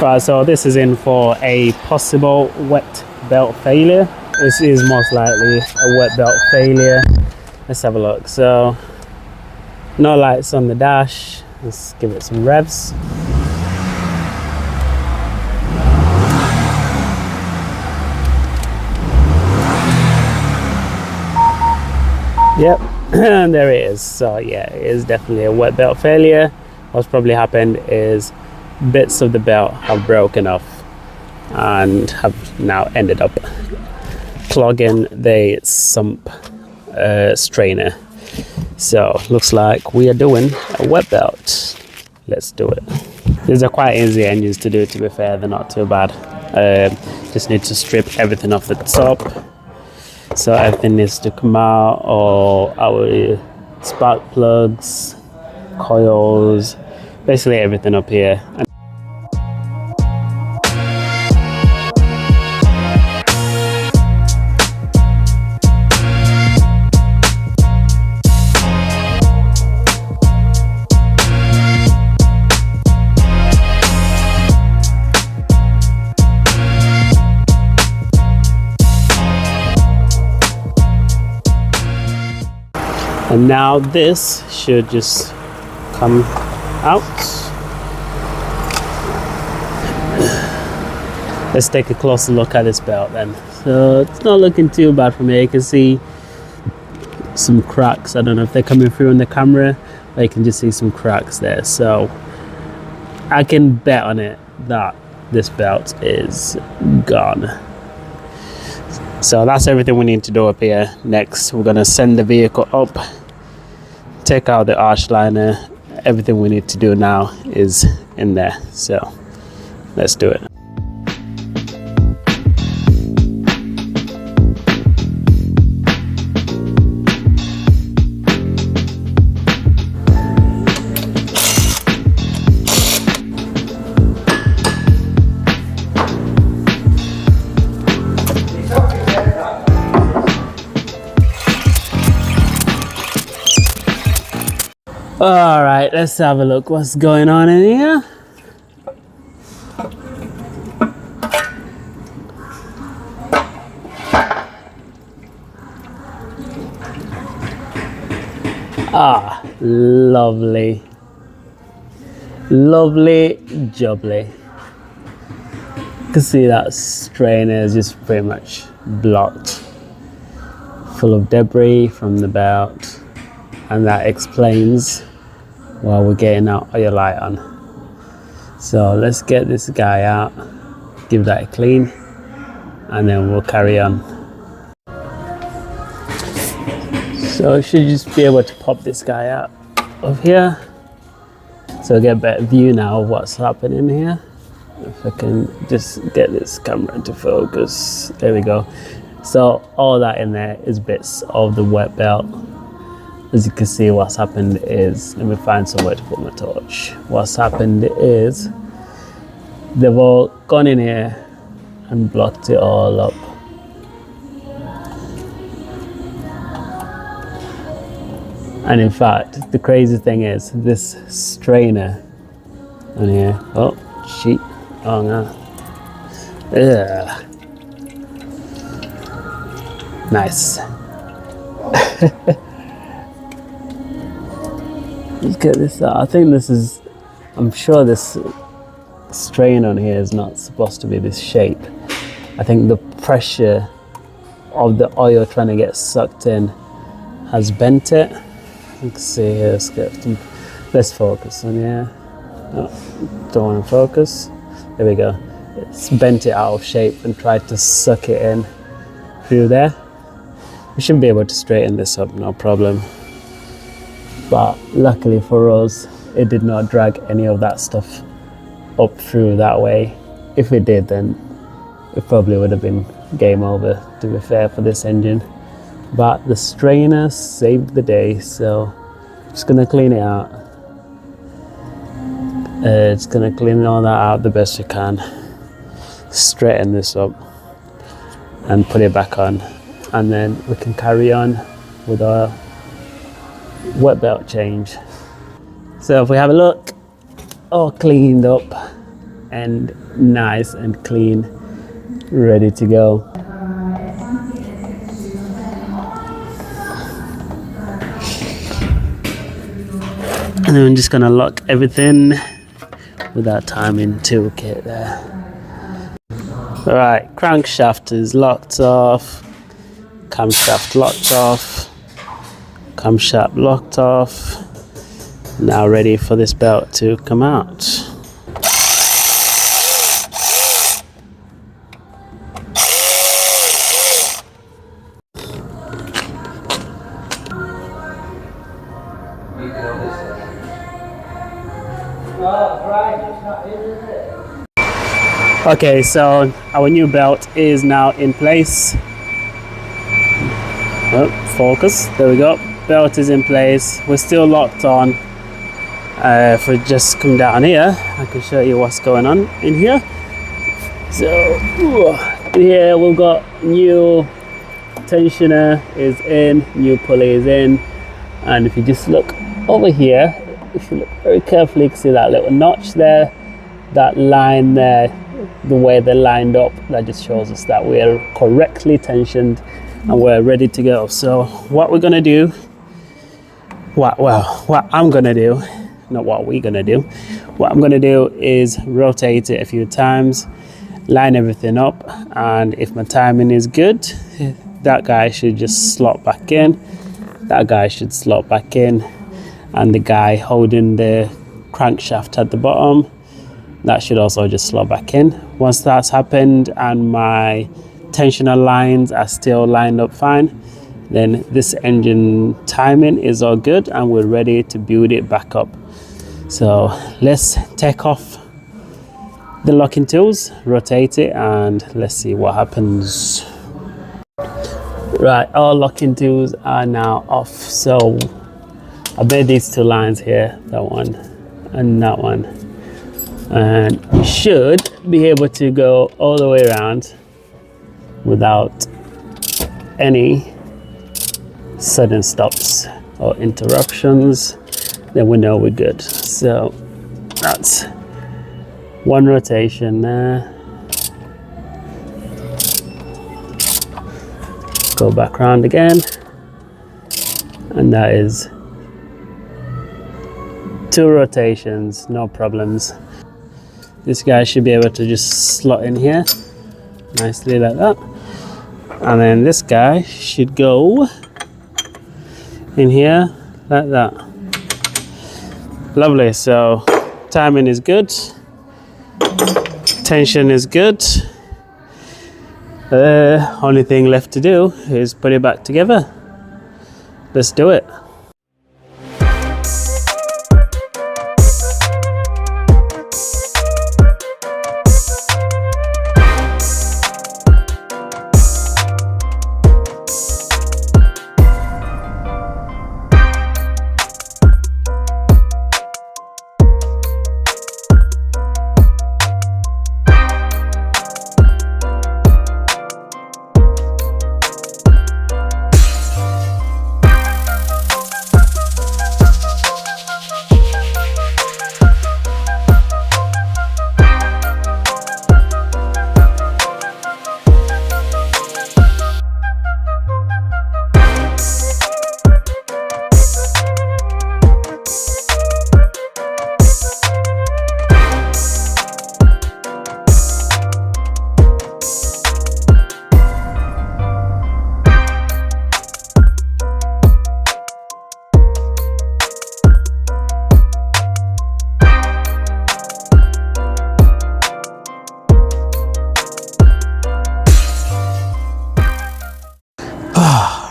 Right, so this is in for a possible wet belt failure. This is most likely a wet belt failure. Let's have a look. So no lights on the dash. Let's give it some revs. Yep, and there it is. So yeah, it is definitely a wet belt failure. What's probably happened is bits of the belt have broken off and have now ended up clogging the sump strainer. So looks like we are doing a wet belt. Let's do it. These are quite easy engines to do, to be fair. They're not too bad. Just need to strip everything off the top, so everything needs to come out, or our spark plugs, coils, basically everything up here. And now this should just come out. Let's take a closer look at this belt then. So it's not looking too bad from here. You can see some cracks. I don't know if they're coming through on the camera, but you can just see some cracks there. So I can bet on it that this belt is gone. So that's everything we need to do up here. Next, we're gonna send the vehicle up, take out the arch liner. Everything we need to do now is in there. So let's do it. All right, let's have a look what's going on in here. Ah, lovely. Lovely jubbly. You can see that strainer is just pretty much blocked, full of debris from the belt. And that explains why we're getting our oil light on. So let's get this guy out, give that a clean, and then we'll carry on. So I should just be able to pop this guy out of here, so I get a better view now of what's happening here. If I can just get this camera to focus, there we go. So all that in there is bits of the wet belt. As you can see, what's happened is, let me find somewhere to put my torch. What's happened is they've all gone in here and blocked it all up. And in fact, the crazy thing is this strainer on here, oh shit, oh no. Ugh. Nice. Let's get this out. I think this is, I'm sure this strain on here is not supposed to be this shape. I think the pressure of the oil trying to get sucked in has bent it. You can see here, let's get some, let's focus on here. Oh, don't want to focus. There we go. It's bent it out of shape and tried to suck it in through there. We should be able to straighten this up, no problem. But luckily for us, it did not drag any of that stuff up through that way. If it did, then it probably would have been game over, to be fair, for this engine. But the strainer saved the day, so I'm just gonna clean it out. It's gonna clean all that out the best you can. Straighten this up and put it back on, and then we can carry on with our wet belt change. So if we have a look, all cleaned up, and nice and clean, ready to go. And then I'm just gonna lock everything without timing toolkit there. Right, crankshaft is locked off, camshaft locked off, camshaft locked off. Now ready for this belt to come out. Okay, so our new belt is now in place. Oh, focus, there we go. Belt is in place. We're still locked on. If we just come down here, I can show you what's going on in here. So in here we've got new tensioner is in, new pulley is in, and if you just look over here, if you look very carefully, you can see that little notch there, that line there, the way they're lined up, that just shows us that we're correctly tensioned and we're ready to go. So what we're gonna do, what I'm gonna do, not what we're gonna do, what I'm gonna do is rotate it a few times, line everything up, and if my timing is good, that guy should just slot back in, that guy should slot back in, and the guy holding the crankshaft at the bottom, that should also just slot back in. Once that's happened and my tensioner lines are still lined up fine, then this engine timing is all good and we're ready to build it back up. So let's take off the locking tools, rotate it, and let's see what happens. Right, all locking tools are now off. So I made these two lines here, that one and that one, and you should be able to go all the way around without any sudden stops or interruptions. Then we know we're good. So that's one rotation there. Go back around again, and that is two rotations, no problems. This guy should be able to just slot in here nicely like that, and then this guy should go in here like that. Lovely. So timing is good, tension is good. Only thing left to do is put it back together. Let's do it.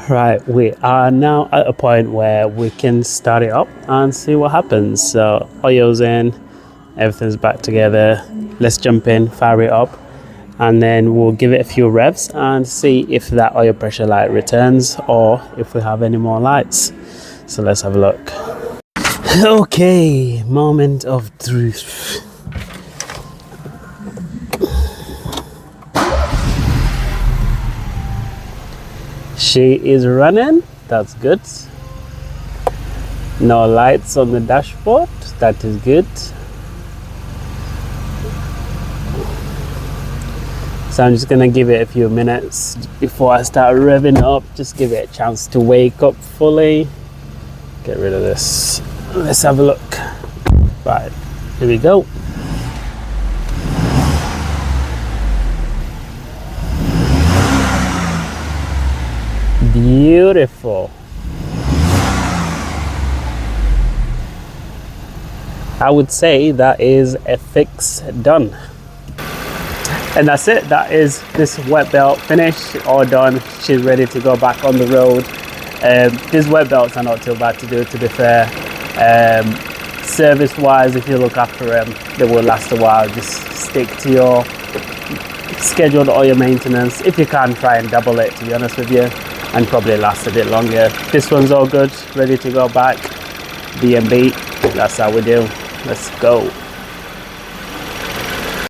Right, we are now at a point where we can start it up and see what happens. So oil's in, everything's back together. Let's jump in, fire it up, and then we'll give it a few revs and see if that oil pressure light returns or if we have any more lights. So let's have a look. Okay, moment of truth. She is running, that's good. No lights on the dashboard, that is good. So I'm just gonna give it a few minutes before I start revving it up. Just give it a chance to wake up fully. Get rid of this. Let's have a look. Right, here we go. Beautiful. I would say that is a fix done. And that's it. That is this wet belt finished, all done. She's ready to go back on the road. These wet belts are not too bad to do, to be fair. Service wise, if you look after them, they will last a while. Just stick to your scheduled oil maintenance. If you can, try and double it, to be honest with you, and probably last a bit longer. This one's all good, ready to go back. B&B, that's how we do. Let's go.